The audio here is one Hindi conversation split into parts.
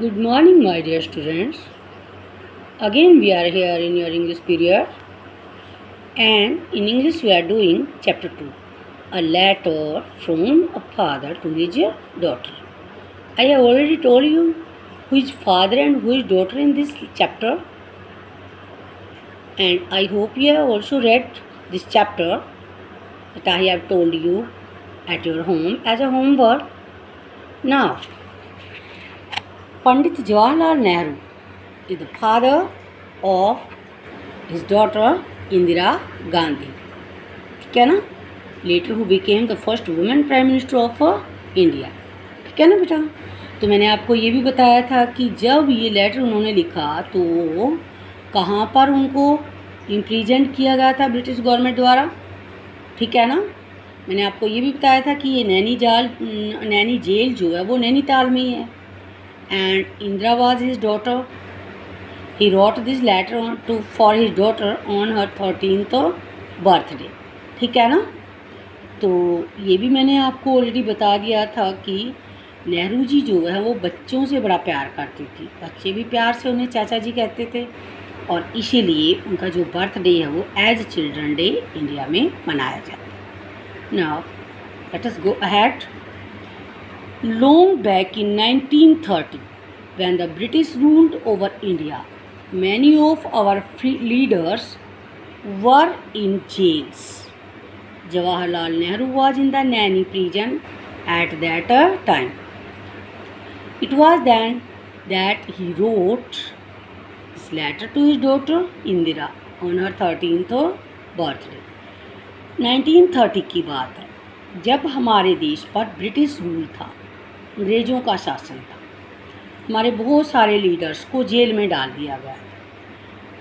Good morning, my dear students. Again, we are here in your English period, and in English, we are doing chapter 2, a letter from a father to his daughter. I have already told you who is father and who is daughter in this chapter, and I hope you have also read this chapter that I have told you at your home as a homework. Now, Pandit Jawaharlal Nehru is the father of his daughter Indira Gandhi. ठीक है ना? Later who became the first woman prime minister of India. ठीक है ना बेटा? तो मैंने आपको ये भी बताया था कि जब ये लेटर उन्होंने लिखा तो कहाँ पर उनको इम्प्रीजेंट किया गया था ब्रिटिश गवर्नमेंट द्वारा. ठीक है ना? मैंने आपको ये भी बताया था कि ये नैनी जेल जो है वो नैनीताल में ही है. And Indira was his daughter. He wrote this letter for his daughter on her 13th birthday. ठीक है ना? तो ये भी मैंने आपको ऑलरेडी बता दिया था कि नेहरू जी जो है वो बच्चों से बड़ा प्यार करती थी. बच्चे भी प्यार से उन्हें चाचा जी कहते थे और इसीलिए उनका जो बर्थडे है वो एज चिल्ड्रन डे इंडिया में मनाया जाता है. Now let us go ahead. Long back in 1930, when the British ruled over India, many of our leaders were in jails. Jawaharlal Nehru was in the Naini prison at that time. It was then that he wrote this letter to his daughter Indira on her 13th birthday. 1930 की बात है जब हमारे देश पर ब्रिटिश रूल था, अंग्रेज़ों का शासन था. हमारे बहुत सारे लीडर्स को जेल में डाल दिया गया.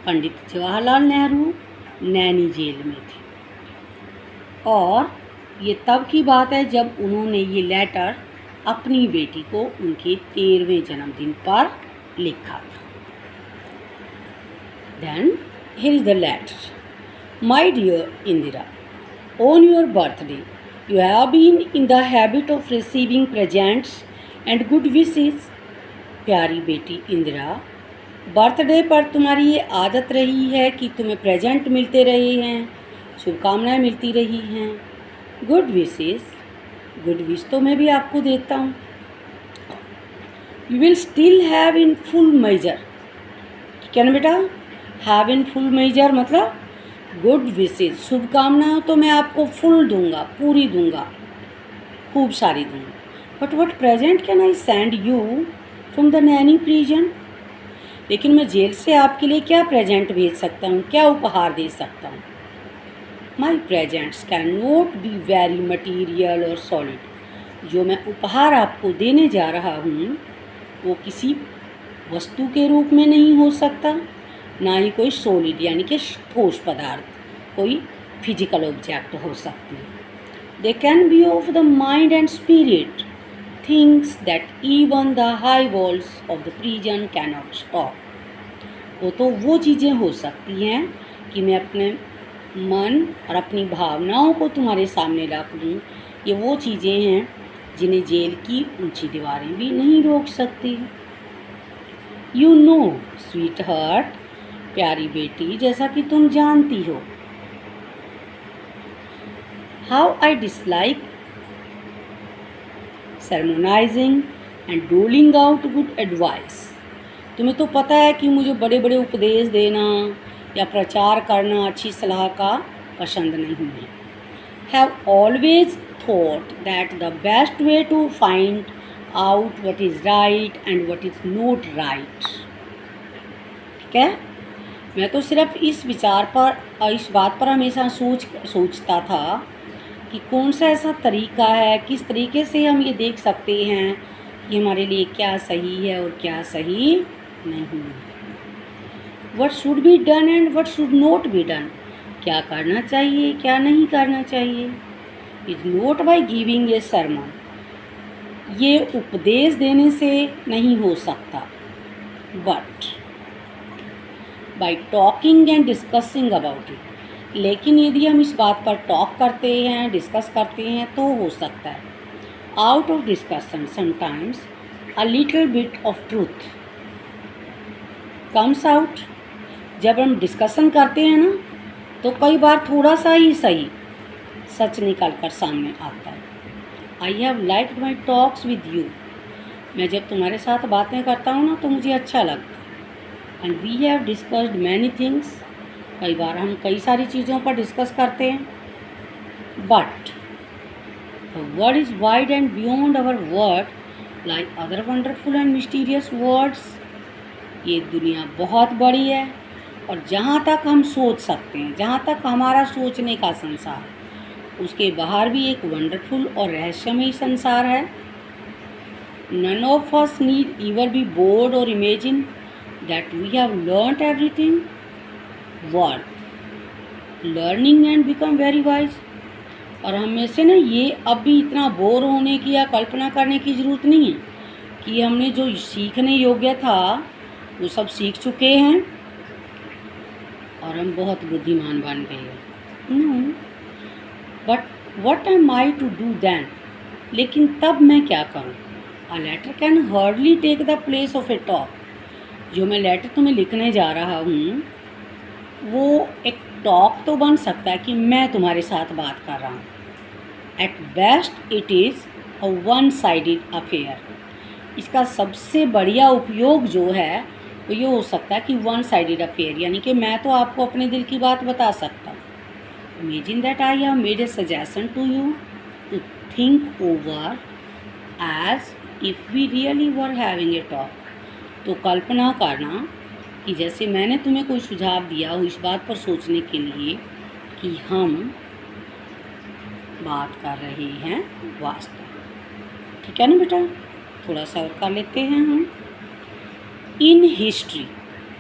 पंडित जवाहरलाल नेहरू नैनी जेल में थे और ये तब की बात है जब उन्होंने ये लेटर अपनी बेटी को उनके 13वें जन्मदिन पर लिखा था. Then here is the letter. My dear Indira, on your birthday you have been in the habit of receiving presents and good wishes. प्यारी बेटी इंदिरा, बर्थडे पर तुम्हारी ये आदत रही है कि तुम्हें प्रेजेंट मिलते रहे हैं, शुभकामनाएं मिलती रही हैं. गुड विशेस, गुड विश तो मैं भी आपको देता हूँ. You will still have in full measure. ठीक है ना बेटा? हैव इन फुल मेजर मतलब गुड विशेज, शुभकामनाएं तो मैं आपको फुल दूंगा, पूरी दूंगा, खूब सारी दूंगा. But what present can I send you from the Naini prison. लेकिन मैं जेल से आपके लिए क्या प्रेजेंट भेज सकता हूँ, क्या उपहार दे सकता हूँ. My presents can not be very material और सॉलिड. जो मैं उपहार आपको देने जा रहा हूँ वो किसी वस्तु के रूप में नहीं हो सकता, ना ही कोई सॉलिड यानी कि ठोस पदार्थ, कोई फिजिकल ऑब्जेक्ट हो सकती है. They can be of the mind and spirit, things that even the high walls of the prison can not stop. वो चीज़ें हो सकती हैं कि मैं अपने मन और अपनी भावनाओं को तुम्हारे सामने रख दूँ. ये वो चीज़ें हैं जिन्हें जेल की ऊंची दीवारें भी नहीं रोक सकती. यू नो स्वीट हार्ट, प्यारी बेटी, जैसा कि तुम जानती हो, how I dislike sermonising and doling out good advice. तुम्हें तो पता है कि मुझे बड़े बड़े उपदेश देना या प्रचार करना, अच्छी सलाह का पसंद नहीं है. Have always thought that the best way to find out what is right and what is not right. ठीक है? मैं तो सिर्फ इस बात पर हमेशा सोचता था कि कौन सा ऐसा तरीका है, किस तरीके से हम ये देख सकते हैं कि हमारे लिए क्या सही है और क्या सही नहीं है. What should be done and what should not be done. क्या करना चाहिए, क्या नहीं करना चाहिए. Is not by giving a sermon. ये उपदेश देने से नहीं हो सकता, but by talking and discussing about it. लेकिन यदि हम इस बात पर टॉक करते हैं, डिस्कस करते हैं तो हो सकता है. Out of discussion sometimes a little bit of truth comes out. जब हम डिस्कशन करते हैं ना तो कई बार थोड़ा सा ही सही सच निकल कर सामने आता है. I have liked my talks with you. मैं जब तुम्हारे साथ बातें करता हूँ ना तो मुझे अच्छा लगता है. And we have discussed many things. कई बार हम कई सारी चीज़ों पर डिस्कस करते हैं. But the world is wide and beyond our word like other wonderful and mysterious words. ये दुनिया बहुत बड़ी है और जहाँ तक हम सोच सकते हैं, जहाँ तक हमारा सोचने का संसार, उसके बाहर भी एक वंडरफुल और रहस्यमयी संसार है. None of us need ever be bored or imagine that we have learnt everything worth learning and become very wise. और हमें से ना ये अब भी इतना बोर होने की या कल्पना करने की ज़रूरत नहीं है कि हमने जो सीखने योग्य था वो सब सीख चुके हैं और हम बहुत बुद्धिमान बन गए हैं. No, but what am I to do then. लेकिन तब मैं क्या करूँ. A letter can hardly take the place of a talk. जो मैं लेटर तुम्हें लिखने जा रहा हूँ वो एक टॉक तो बन सकता है कि मैं तुम्हारे साथ बात कर रहा हूँ. At best it is a one sided affair. इसका सबसे बढ़िया उपयोग जो है वो ये हो सकता है कि वन साइडेड अफेयर, यानी कि मैं तो आपको अपने दिल की बात बता सकता हूँ. Imagine that I have made a suggestion to you to think over as if we really were having a talk. तो कल्पना करना कि जैसे मैंने तुम्हें कोई सुझाव दिया हो इस बात पर सोचने के लिए कि हम बात कर रहे हैं वास्तव. ठीक है ना बेटा. थोड़ा सा और कर लेते हैं हम. In history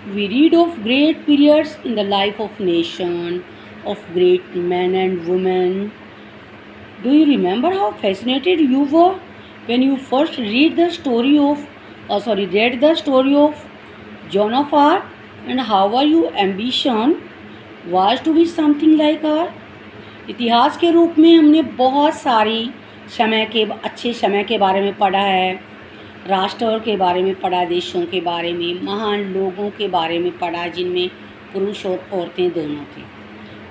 we read of great periods in the life of nation, of great men and women. Do you remember how fascinated you were when you first read the story of Joan of Arc, and how are your ambition was to be something like her. इतिहास के रूप में हमने बहुत सारी अच्छे समय के बारे में पढ़ा है, राष्ट्र के बारे में पढ़ा, देशों के बारे में, महान लोगों के बारे में पढ़ा जिनमें पुरुष और औरतें दोनों थे.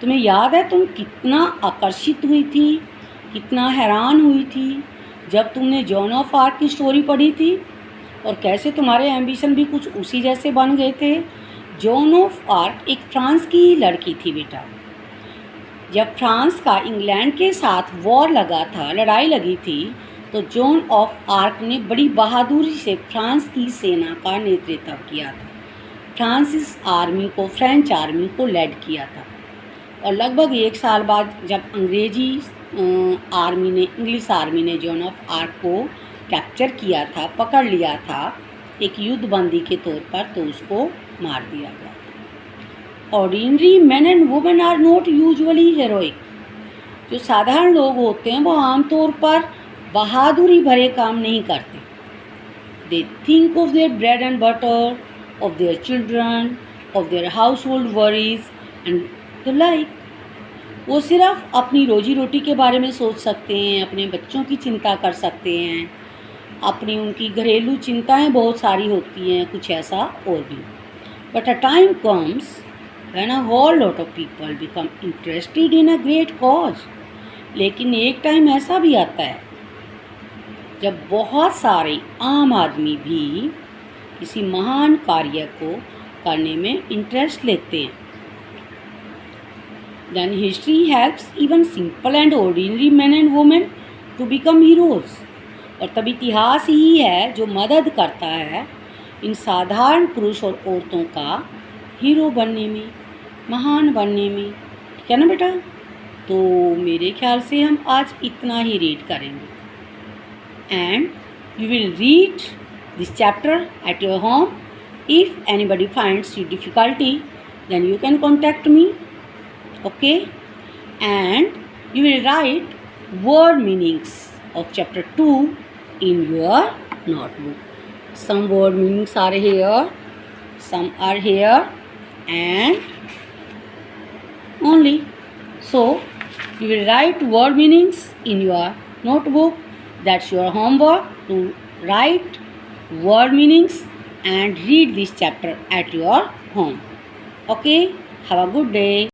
तुम्हें याद है तुम कितना आकर्षित हुई थी, कितना हैरान हुई थी जब तुमने जॉन ऑफ आर्क की स्टोरी पढ़ी थी और कैसे तुम्हारे एम्बिशन भी कुछ उसी जैसे बन गए थे. जॉन ऑफ आर्क एक फ्रांस की लड़की थी बेटा. जब फ्रांस का इंग्लैंड के साथ वॉर लगा था, लड़ाई लगी थी, तो जॉन ऑफ आर्क ने बड़ी बहादुरी से फ्रांस की सेना का नेतृत्व किया था. फ्रेंच आर्मी को लीड किया था. और लगभग 1 साल बाद जब इंग्लिश आर्मी ने जॉन ऑफ आर्क को कैप्चर किया था, पकड़ लिया था एक युद्ध बंदी के तौर पर, तो उसको मार दिया गया. Ordinary men and women are not usually heroic. जो साधारण लोग होते हैं वो आमतौर पर बहादुरी भरे काम नहीं करते. They think of their bread and butter, of their children, of their house hold worries and the like. वो सिर्फ अपनी रोजी रोटी के बारे में सोच सकते हैं, अपने बच्चों की चिंता कर सकते हैं, अपनी उनकी घरेलू चिंताएं बहुत सारी होती हैं, कुछ ऐसा और भी. But a time comes when a whole lot of people become interested in a great cause. लेकिन एक टाइम ऐसा भी आता है जब बहुत सारे आम आदमी भी किसी महान कार्य को करने में इंटरेस्ट लेते हैं. Then history helps even simple and ordinary men and women to become heroes. और तब इतिहास ही है जो मदद करता है इन साधारण पुरुष और औरतों का हीरो बनने में, महान बनने में. ठीक है ना बेटा. तो मेरे ख्याल से हम आज इतना ही रीड करेंगे. And you will read this chapter at your home. If anybody finds you difficulty then you can contact me. Okay, and you will write word meanings of chapter 2 in your notebook. Some word meanings are here, some are here, and only. So you will write word meanings in your notebook. That's your homework, to write word meanings and read this chapter at your home. Okay, have a good day.